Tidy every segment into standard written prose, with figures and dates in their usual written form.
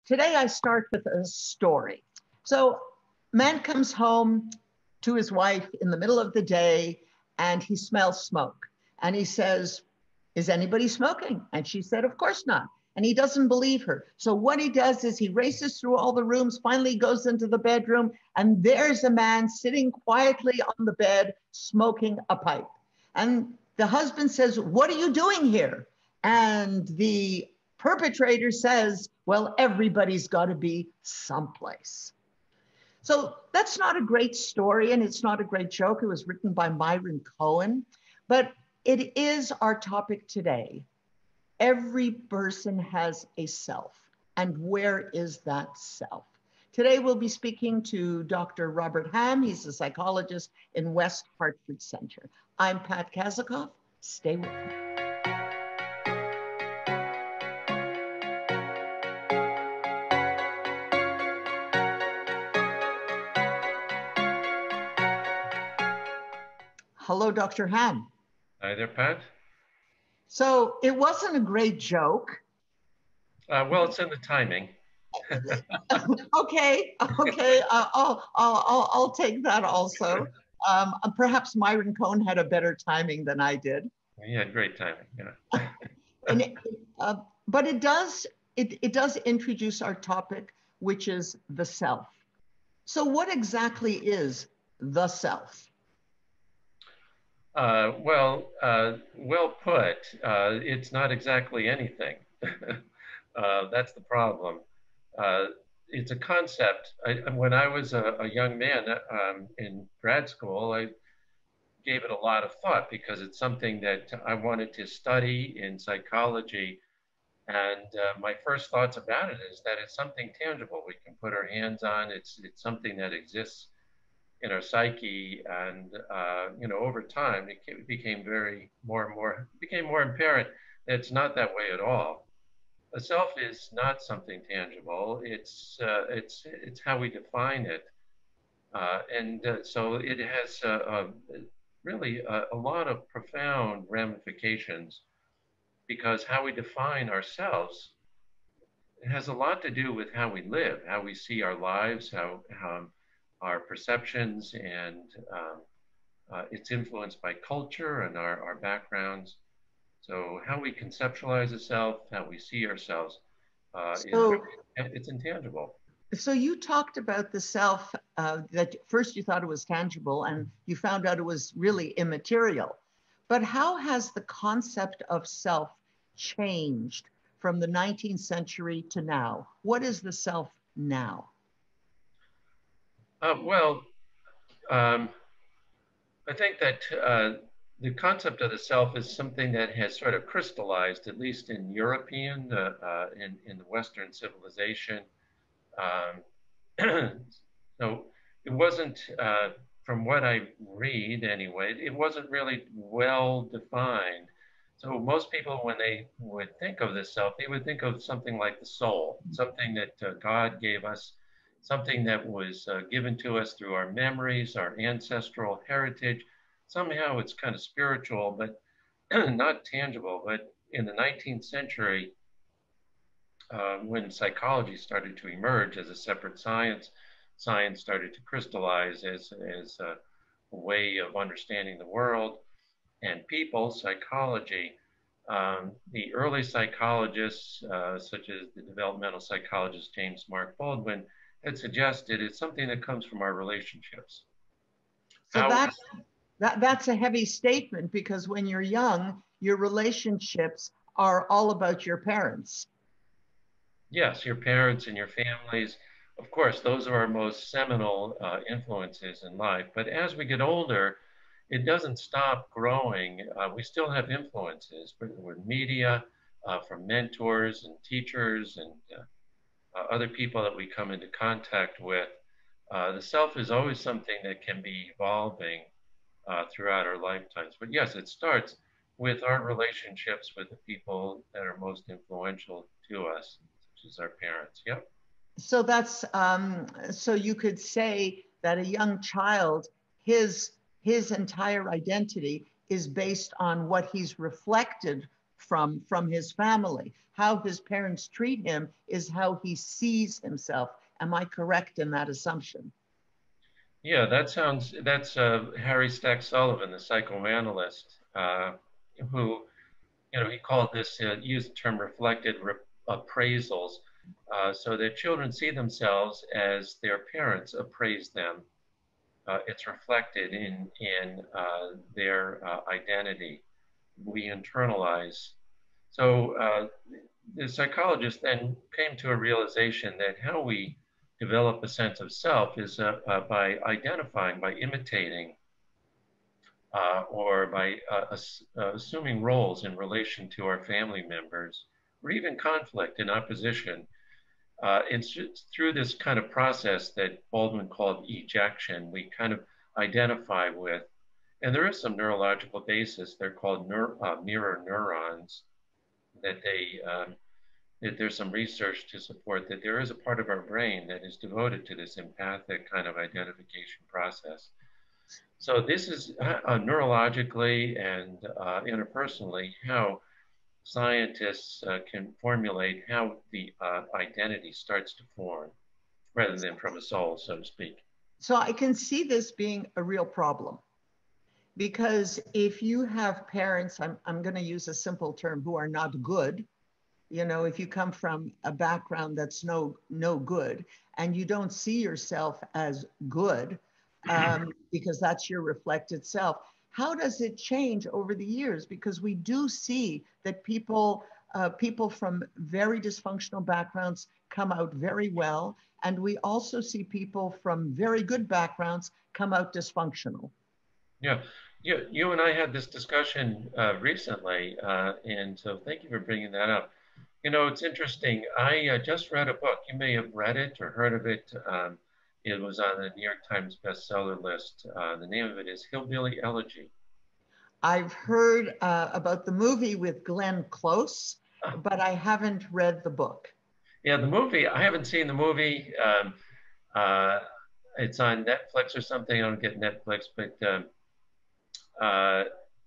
Today I start with a story. So man comes home to his wife in the middle of the day and he smells smoke. And he says, "Is anybody smoking?" And she said, "Of course not." And he doesn't believe her. So what he does is he races through all the rooms, finally goes into the bedroom, and there's a man sitting quietly on the bed, smoking a pipe. And the husband says, "What are you doing here?" And the perpetrator says, "Well, everybody's got to be someplace." So that's not a great story, and it's not a great joke. It was written by Myron Cohen, but it is our topic today. Every person has a self, and where is that self? Today we'll be speaking to Dr. Robert Hamm. He's a psychologist in West Hartford Center. I'm Pat Kazakoff. Stay with me. Hello, Dr. Hamm. Hi there, Pat. So it wasn't a great joke. Well, it's in the timing. Okay. I'll take that also. Perhaps Myron Cohen had a better timing than I did. He had great timing, yeah. But it does introduce our topic, which is the self. So what exactly is the self? Well put. It's not exactly anything. That's the problem. It's a concept. When I was a young man in grad school, I gave it a lot of thought because it's something that I wanted to study in psychology. And my first thoughts about it is that it's something tangible we can put our hands on. It's something that exists in our psyche, and over time it became more apparent that it's not that way at all. A self is not something tangible. It's how we define it, so it has really a lot of profound ramifications, because how we define ourselves, it has a lot to do with how we live, how we see our lives, how our perceptions, and it's influenced by culture and our backgrounds. So how we conceptualize a self, how we see ourselves, it's intangible. So you talked about the self, that first you thought it was tangible and you found out it was really immaterial. But how has the concept of self changed from the 19th century to now? What is the self now? I think that the concept of the self is something that has sort of crystallized, at least in European, in the Western civilization. So it wasn't, from what I read anyway, it wasn't really well defined. So most people, when they would think of the self, they would think of something like the soul, something that God gave us, something that was given to us through our memories, our ancestral heritage. Somehow it's kind of spiritual, but not tangible. But in the 19th century, when psychology started to emerge as a separate science, science started to crystallize as a way of understanding the world and people, psychology. The early psychologists, such as the developmental psychologist James Mark Baldwin, had suggested it's something that comes from our relationships. So that's a heavy statement, because when you're young, your relationships are all about your parents. Yes, your parents and your families. Of course, those are our most seminal influences in life. But as we get older, it doesn't stop growing. We still have influences with media, from mentors and teachers and other people that we come into contact with. The self is always something that can be evolving throughout our lifetimes. But yes, it starts with our relationships with the people that are most influential to us, such as our parents. Yep. So that's so you could say that a young child, his entire identity is based on what he's reflected from his family. How his parents treat him is how he sees himself. Am I correct in that assumption? Yeah, that's Harry Stack Sullivan, the psychoanalyst, who, he called this, used the term reflected appraisals, so that children see themselves as their parents appraise them. It's reflected in their identity. We internalize. So the psychologist then came to a realization that how we develop a sense of self is by identifying, by imitating, or by assuming roles in relation to our family members, or even conflict and opposition. It's just through this kind of process that Baldwin called ejection, we kind of identify with, and there is some neurological basis. They're called mirror neurons, that that there's some research to support that there is a part of our brain that is devoted to this empathic kind of identification process. So this is neurologically and interpersonally how scientists can formulate how the identity starts to form rather than from a soul, so to speak. So I can see this being a real problem because if you have parents, I'm going to use a simple term, who are not good, if you come from a background that's no good and you don't see yourself as good, because that's your reflected self, how does it change over the years? Because we do see that people from very dysfunctional backgrounds come out very well, and we also see people from very good backgrounds come out dysfunctional. Yeah, you and I had this discussion recently, and so thank you for bringing that up. It's interesting. I just read a book. You may have read it or heard of it. It was on the New York Times bestseller list. The name of it is Hillbilly Elegy. I've heard about the movie with Glenn Close, but I haven't read the book. Yeah, the movie, I haven't seen the movie. It's on Netflix or something. I don't get Netflix, but the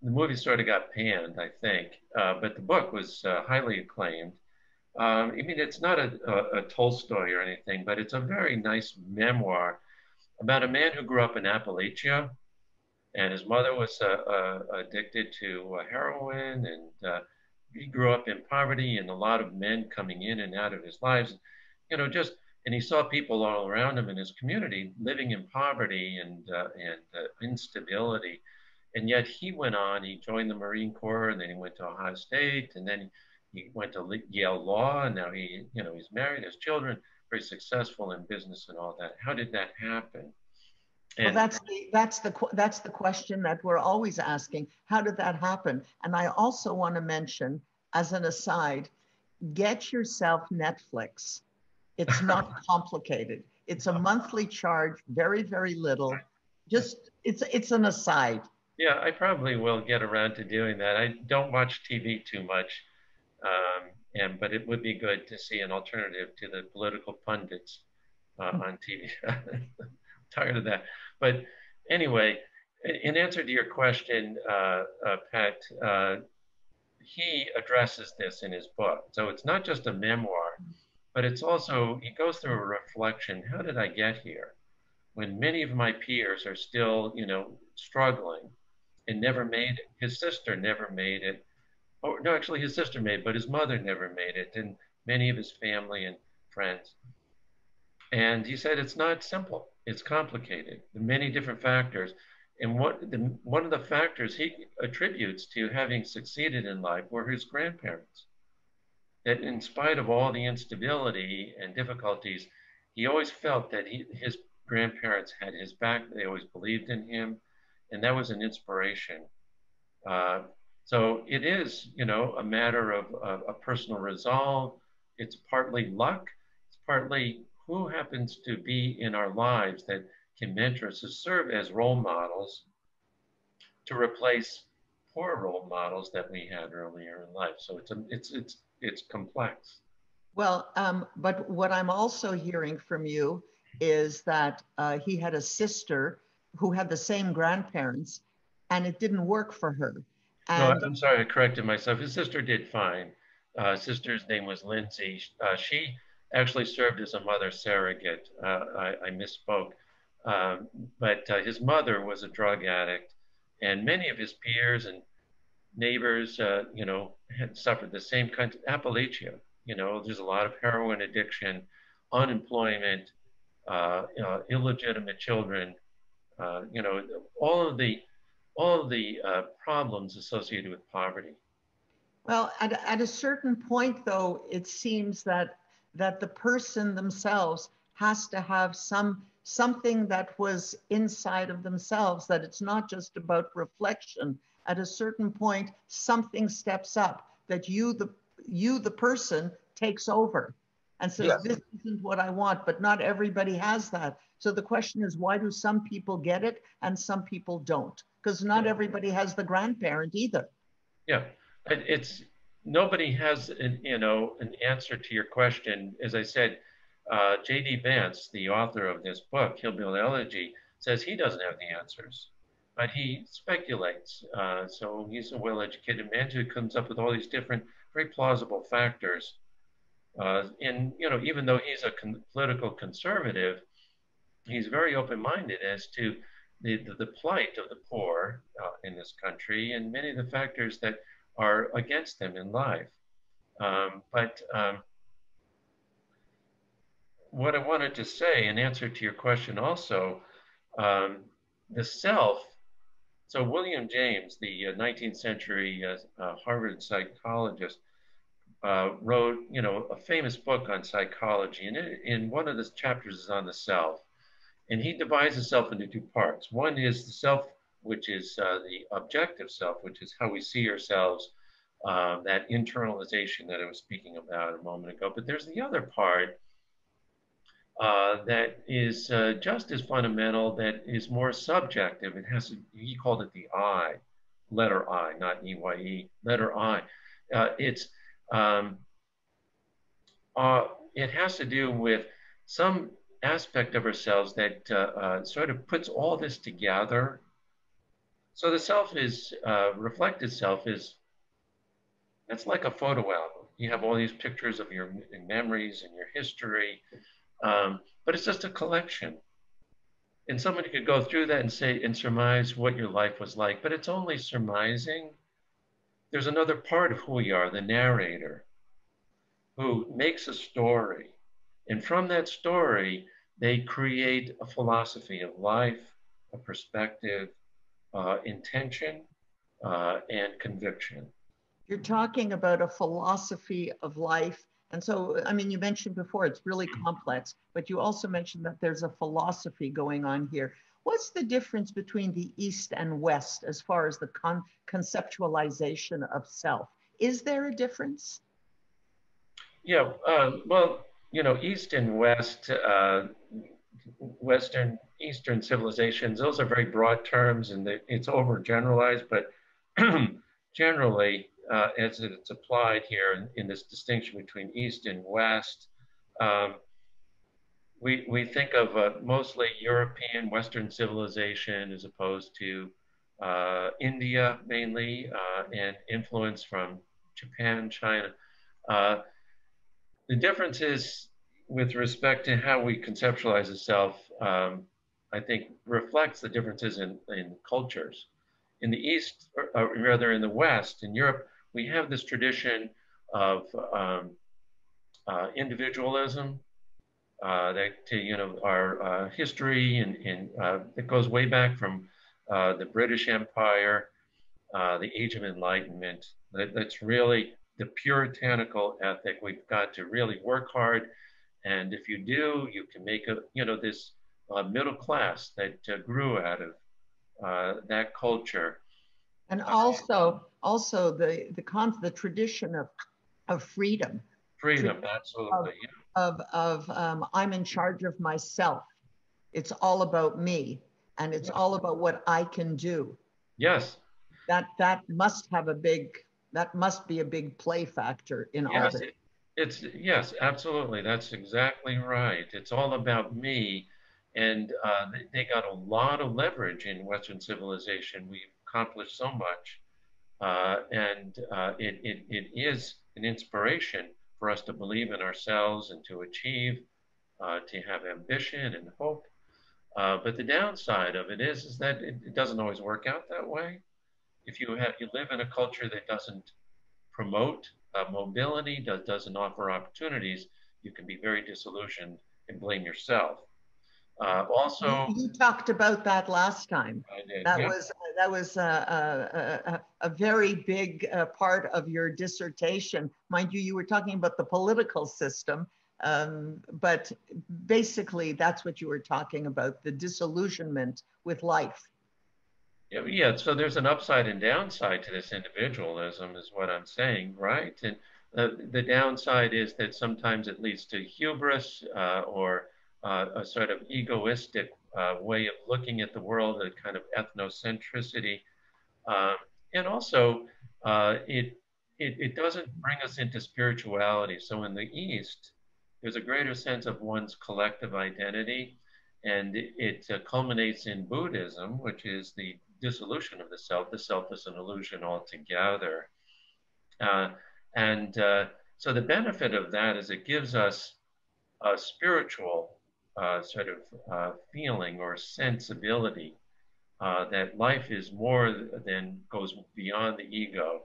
movie sort of got panned, I think. But the book was highly acclaimed. I mean, it's not a Tolstoy or anything, but it's a very nice memoir about a man who grew up in Appalachia, and his mother was addicted to heroin, and he grew up in poverty, and a lot of men coming in and out of his lives, and he saw people all around him in his community living in poverty and instability, and yet he went on. He joined the Marine Corps, and then he went to Ohio State, and then he went to Yale Law, and now he's married, has children, very successful in business and all that. How did that happen? And well, that's the question that we're always asking. How did that happen? And I also want to mention, as an aside, get yourself Netflix. It's not complicated. It's a monthly charge, very, very little. Just it's an aside. Yeah, I probably will get around to doing that. I don't watch TV too much, but it would be good to see an alternative to the political pundits on TV. Tired of that. But anyway, in answer to your question, Pat, he addresses this in his book. So it's not just a memoir, but it's also, he goes through a reflection. How did I get here? When many of my peers are still, struggling and never made it. His sister never made it. Oh, no, actually his sister made it, but his mother never made it, and many of his family and friends. And he said it's not simple. It's complicated. There are many different factors. And one of the factors he attributes to having succeeded in life were his grandparents. That in spite of all the instability and difficulties, he always felt that his grandparents had his back. They always believed in him. And that was an inspiration. So it is, a matter of a personal resolve. It's partly luck. It's partly who happens to be in our lives that can mentor us, to serve as role models, to replace poor role models that we had earlier in life. So it's complex. Well, but what I'm also hearing from you is that he had a sister who had the same grandparents, and it didn't work for her. No, And I'm sorry, I corrected myself. His sister did fine. Sister's name was Lindsay. She actually served as a mother surrogate. I misspoke. Um, but his mother was a drug addict, and many of his peers and neighbors, had suffered the same kind of Appalachia. There's a lot of heroin addiction, unemployment, illegitimate children, you know, all of the problems associated with poverty. well, at a certain point, though, it seems that the person themselves has to have something that was inside of themselves, that it's not just about reflection. At a certain point, something steps up that the person takes over and says, Yes. this isn't what I want, but not everybody has that. So the question is, why do some people get it and some people don't? Because not Yeah. everybody has the grandparent either. Yeah. It's nobody has an answer to your question. As I said, J.D. Vance, the author of this book, Hillbilly Elegy, says he doesn't have the answers, but he speculates. So he's a well-educated man who comes up with all these different, very plausible factors. And even though he's a political conservative, he's very open-minded as to the plight of the poor in this country and many of the factors that are against them in life. But what I wanted to say in answer to your question also, um, the self, so William James, the 19th century Harvard psychologist, wrote, a famous book on psychology, and in one of the chapters is on the self. And he divides the self into two parts. One is the self, which is the objective self, which is how we see ourselves, that internalization that I was speaking about a moment ago. But there's the other part that is just as fundamental, that is more subjective. It has, he called it the I, letter I, not EYE, letter I. It's um, it has to do with some aspect of ourselves that sort of puts all this together. So the self is reflected self is that's like a photo album. You have all these pictures of your memories and your history, but it's just a collection. And somebody could go through that and say and surmise what your life was like, but it's only surmising. There's another part of who we are, the narrator, who makes a story. And from that story, they create a philosophy of life, a perspective, intention, and conviction. You're talking about a philosophy of life. And so, I mean, you mentioned before it's really complex, but you also mentioned that there's a philosophy going on here. What's the difference between the East and West as far as the conceptualization of self? Is there a difference? Yeah, well, East and West, Western, Eastern civilizations, those are very broad terms and it's overgeneralized, but generally, as it's applied here in this distinction between East and West, um, we think of mostly European Western civilization as opposed to India mainly, and influence from Japan, China. Uh, the difference is with respect to how we conceptualize the self, I think reflects the differences in cultures. In the East, or rather in the West, in Europe, we have this tradition of individualism, that our history and it goes way back from the British Empire, the Age of Enlightenment. That's really the puritanical ethic. We've got to really work hard, and if you do, you can make this middle class that grew out of that culture. And Uh, also the tradition of freedom, Freedom, of absolutely. Yeah. I'm in charge of myself. It's all about me, and it's all about what I can do. Yes. That must be a big play factor in all Yes. this. It's yes, absolutely. That's exactly right. It's all about me, and they got a lot of leverage in Western civilization. We've accomplished so much, It is an inspiration for us to believe in ourselves and to achieve, to have ambition and hope. But the downside of it is that it doesn't always work out that way. If you live in a culture that doesn't promote mobility, doesn't offer opportunities, you can be very disillusioned and blame yourself. Also, You talked about that last time. I did, That yeah. was a very big part of your dissertation. Mind you, you were talking about the political system, but basically that's what you were talking about, the disillusionment with life. Yeah, so there's an upside and downside to this individualism, is what I'm saying, right? And the downside is that sometimes it leads to hubris or a sort of egoistic way of looking at the world, a kind of ethnocentricity. Um, and also, it doesn't bring us into spirituality. So in the East, there's a greater sense of one's collective identity, and it culminates in Buddhism, which is the dissolution of the self. The self is an illusion altogether. Uh, and so the benefit of that is it gives us a spiritual sort of feeling or sensibility that life is more than goes beyond the ego.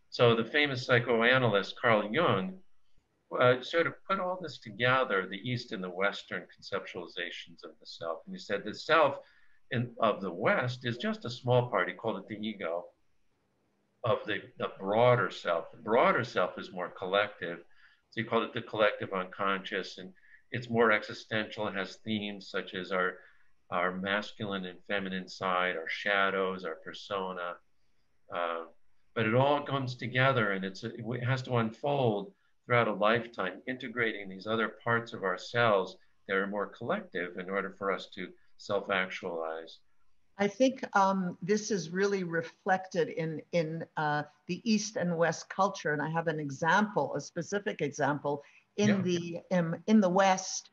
So the famous psychoanalyst Carl Jung sort of put all this together, the East and the Western conceptualizations of the self. And he said the self of the West is just a small part. He called it the ego of the broader self. The broader self is more collective. So he called it the collective unconscious, and it's more existential. It has themes such as our masculine and feminine side, our shadows, our persona. Uh, but it all comes together, and it has to unfold throughout a lifetime, integrating these other parts of ourselves that are more collective in order for us to self-actualize. I think this is really reflected in the East and West culture, and I have an example, a specific example. Yeah. In the West,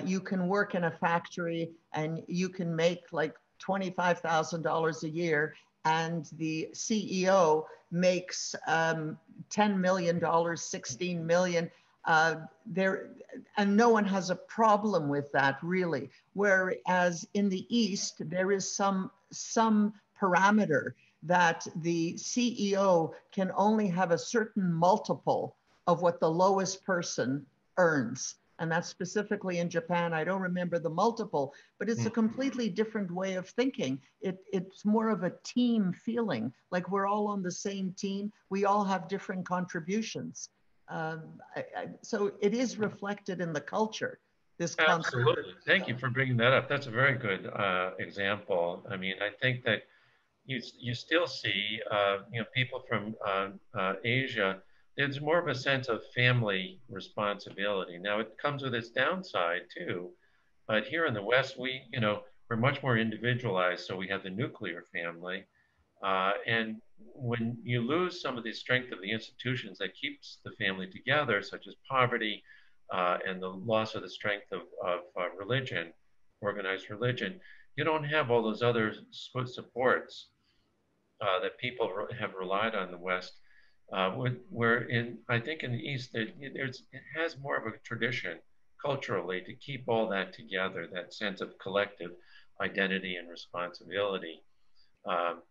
you can work in a factory and you can make like $25,000 a year, and the CEO makes $10 million, $16 million. There, and no one has a problem with that, really. Whereas in the East, there is some parameter that the CEO can only have a certain multiple of what the lowest person earns. And that's specifically in Japan. I don't remember the multiple, but it's a completely different way of thinking. It's more of a team feeling, like we're all on the same team. We all have different contributions. So it is reflected in the culture, this concept. Absolutely. Thank you for bringing that up. That's a very good example. I mean, I think that you still see people from Asia. There's more of a sense of family responsibility. Now it comes with its downside too, but here in the West, we're much more individualized. So we have the nuclear family, and when you lose some of the strength of the institutions that keeps the family together, such as poverty and the loss of the strength of religion, organized religion, you don't have all those other supports that people have relied on in the West. I think in the East, it has more of a tradition culturally to keep all that together, that sense of collective identity and responsibility. Um,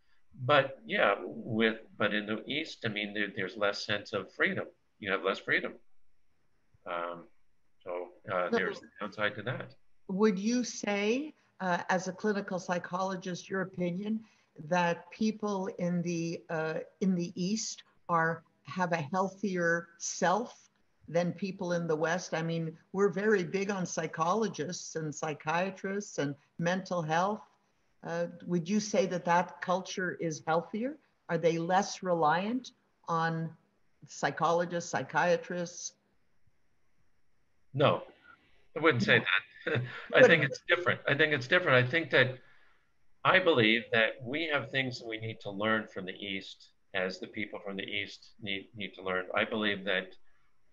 but yeah, but in the East, I mean, there's less sense of freedom. You have less freedom. Um, so there's So the downside to that. would you say, as a clinical psychologist, your opinion that people in the East have a healthier self than people in the West? I mean, we're very big on psychologists and psychiatrists and mental health. Would you say that that culture is healthier? Are they less reliant on psychologists, psychiatrists? No, I wouldn't say No, that. you I think wouldn't. it's different. I think it's different. I think that I believe that we have things that we need to learn from the East, as the people from the East need to learn. I believe that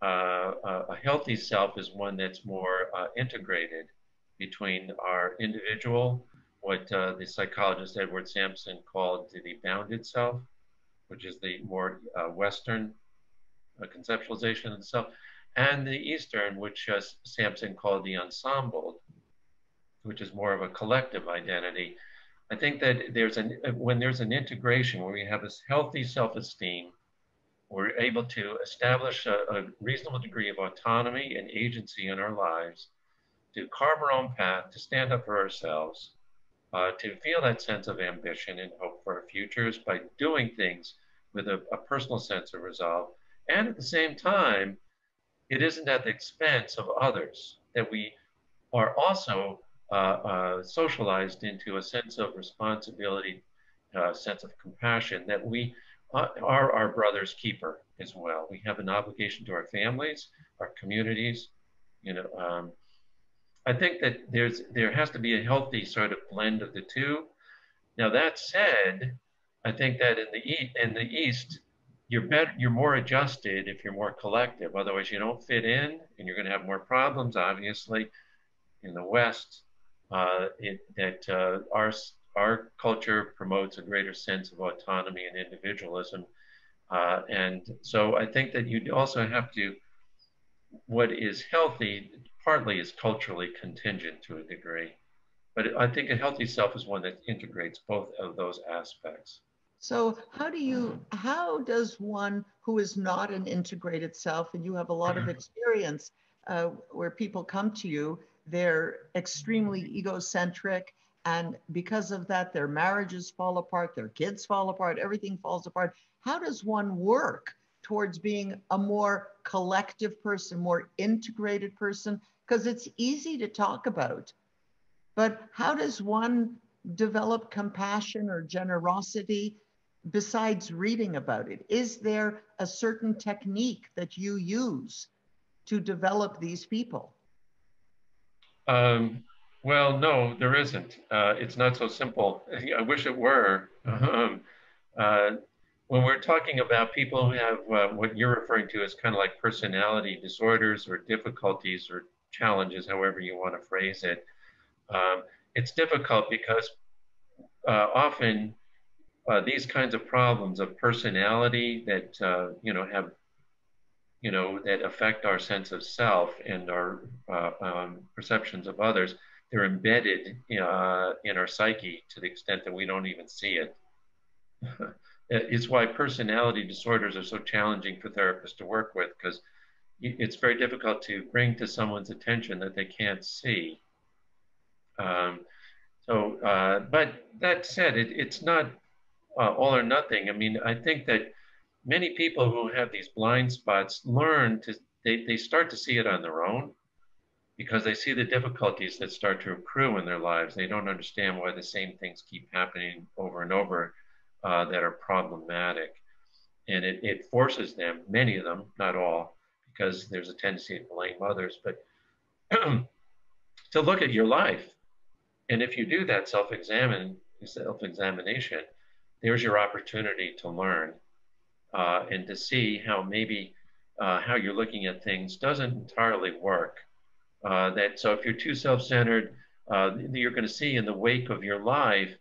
a healthy self is one that's more integrated between our individual, what the psychologist Edward Sampson called the bounded self, which is the more Western conceptualization of the self, and the Eastern, which Sampson called the ensemble, which is more of a collective identity. I think that when there's an integration where we have this healthy self-esteem, we're able to establish a reasonable degree of autonomy and agency in our lives, to carve our own path, to stand up for ourselves, to feel that sense of ambition and hope for our futures by doing things with a personal sense of resolve. And at the same time, it isn't at the expense of others, that we are also socialized into a sense of responsibility, a sense of compassion, that we are our brother's keeper as well. We have an obligation to our families, our communities. You know, I think that there has to be a healthy sort of blend of the two. Now that said, I think that in the East, you're more adjusted if you're more collective. Otherwise, you don't fit in, and you're going to have more problems. Obviously, in the West, our culture promotes a greater sense of autonomy and individualism, and so I think that you also have to. What is healthy partly is culturally contingent to a degree, but I think a healthy self is one that integrates both of those aspects. So how does one who is not an integrated self, and you have a lot of experience where people come to you, they're extremely egocentric, and because of that, their marriages fall apart, their kids fall apart, everything falls apart. How does one work towards being a more collective person, more integrated person? Because it's easy to talk about, but how does one develop compassion or generosity besides reading about it? Is there a certain technique that you use to develop these people? Well, no, there isn't. It's not so simple. I wish it were. Uh, when we're talking about people who have what you're referring to as kind of like personality disorders or difficulties or challenges, however you want to phrase it, um, it's difficult because often these kinds of problems of personality that have that affect our sense of self and our perceptions of others, they're embedded in our psyche to the extent that we don't even see it. It's why personality disorders are so challenging for therapists to work with, because it's very difficult to bring to someone's attention that they can't see. Um, but that said, it's not all or nothing. I mean, I think that many people who have these blind spots they start to see it on their own because they see the difficulties that start to accrue in their lives. They don't understand why the same things keep happening over and over that are problematic. And it forces them, many of them, not all, because there's a tendency to blame others, but to look at your life. And if you do that self-examination, there's your opportunity to learn and to see how maybe how you're looking at things doesn't entirely work. So if you're too self-centered, you're going to see in the wake of your life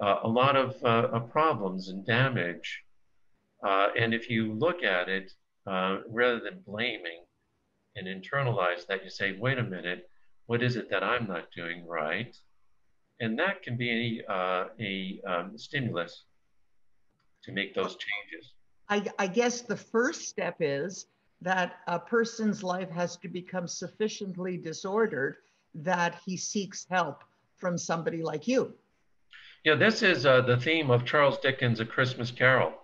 a lot of problems and damage. And if you look at it rather than blaming and internalize that, you say, wait a minute, what is it that I'm not doing right? And that can be a stimulus to make those changes. I guess the first step is that a person's life has to become sufficiently disordered that he seeks help from somebody like you. Yeah, this is the theme of Charles Dickens' A Christmas Carol.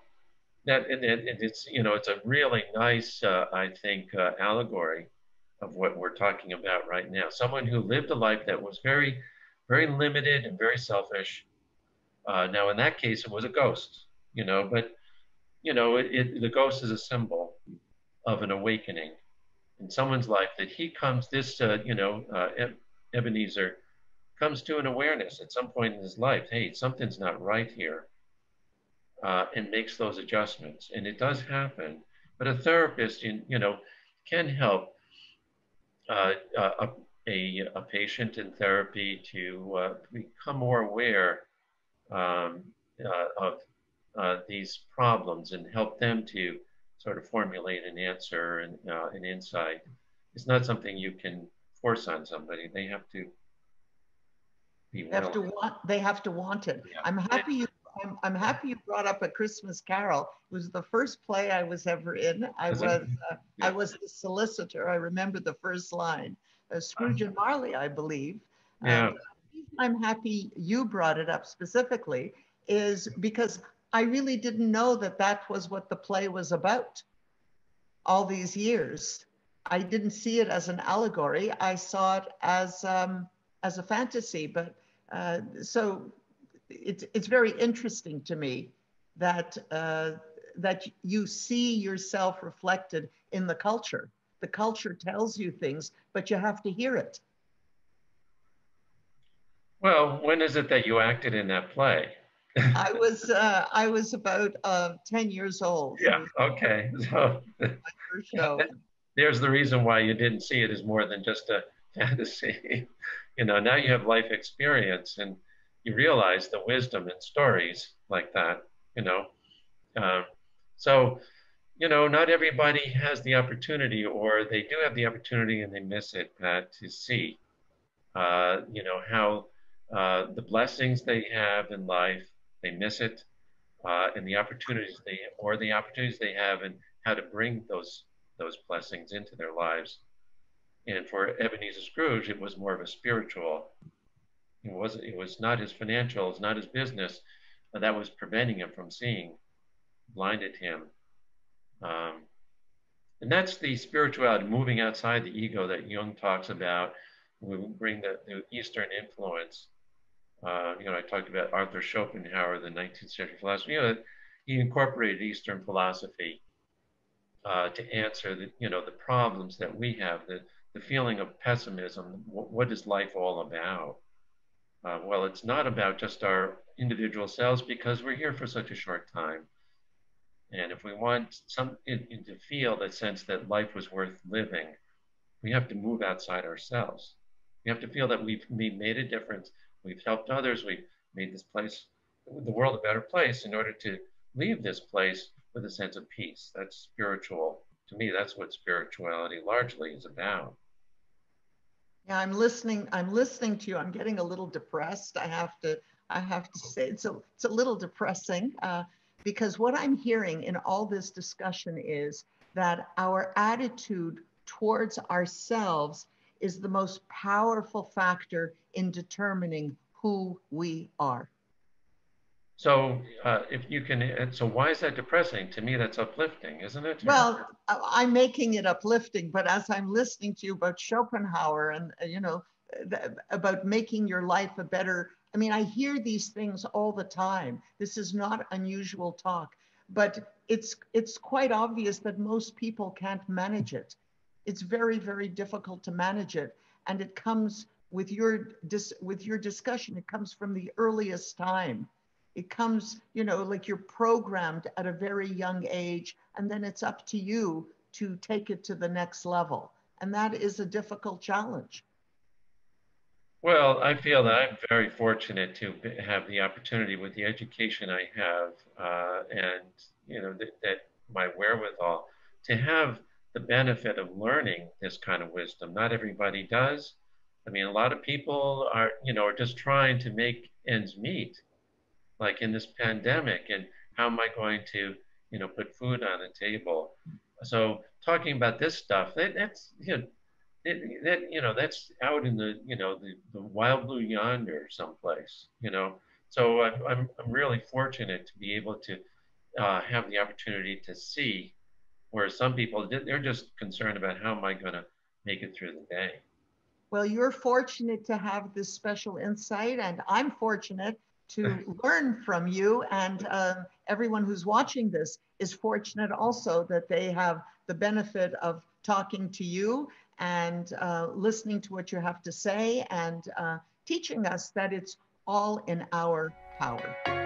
It's a really nice, I think, allegory of what we're talking about right now. Someone who lived a life that was very, very limited and very selfish. Now, in that case, it was a ghost, but the ghost is a symbol of an awakening in someone's life that he comes, Ebenezer comes to an awareness at some point in his life, hey, something's not right here, and makes those adjustments. And it does happen. But a therapist, can help a patient in therapy to become more aware of these problems and help them to sort of formulate an answer and an insight. It's not something you can force on somebody. They have to be willing. They have to want it. Yeah. I'm happy you brought up A Christmas Carol. It was the first play I was ever in. I was the solicitor. I remember the first line. Scrooge and Marley, I believe. Yeah. I'm happy you brought it up specifically is because I really didn't know that that was what the play was about all these years. I didn't see it as an allegory. I saw it as a fantasy. But so it's very interesting to me that that you see yourself reflected in the culture. The culture tells you things, but you have to hear it. Well, when is it that you acted in that play? I was about 10 years old. Yeah. Okay. So My first show. there's the reason why you didn't see it as more than just a fantasy. Now you have life experience and you realize the wisdom in stories like that. You know, uh, so not everybody has the opportunity, or they do have the opportunity and they miss it, Pat, to see, how the blessings they have in life, they miss it, and the opportunities they have, and how to bring those blessings into their lives. And for Ebenezer Scrooge, it was more of a spiritual. It was not his financial, it's not his business that was preventing him from seeing, blinded him. Um, and that's the spirituality, moving outside the ego that Jung talks about. We bring the Eastern influence. I talked about Arthur Schopenhauer, the 19th century philosopher. He incorporated Eastern philosophy to answer the problems that we have, the feeling of pessimism. What is life all about? Well, it's not about just our individual selves, because we're here for such a short time. And if we want to feel that sense that life was worth living, we have to move outside ourselves. We have to feel that we've made a difference. We've helped others. We've made this place, the world, a better place in order to leave this place with a sense of peace. That's spiritual. To me, that's what spirituality largely is about. Yeah, I'm listening to you. I'm getting a little depressed. I have to say it's a little depressing because what I'm hearing in all this discussion is that our attitude towards ourselves is the most powerful factor in determining who we are. So so why is that depressing? To me, that's uplifting, isn't it? Well, I'm making it uplifting, but as I'm listening to you about Schopenhauer and, about making your life a better, I mean, I hear these things all the time. This is not unusual talk, but it's quite obvious that most people can't manage it. It's very, very difficult to manage it. And it comes with your discussion, it comes from the earliest time. It comes, like you're programmed at a very young age, and then it's up to you to take it to the next level. And that is a difficult challenge. Well, I feel that I'm very fortunate to have the opportunity with the education I have, and that my wherewithal to have the benefit of learning this kind of wisdom. Not everybody does. I mean, a lot of people are just trying to make ends meet, like in this pandemic, and how am I going to, put food on the table? So talking about this stuff, that's out in the wild blue yonder someplace. So I'm really fortunate to be able to have the opportunity to see, where some people, they're just concerned about how am I going to make it through the day. Well, you're fortunate to have this special insight, and I'm fortunate to learn from you. And everyone who's watching this is fortunate also that they have the benefit of talking to you and listening to what you have to say and teaching us that it's all in our power.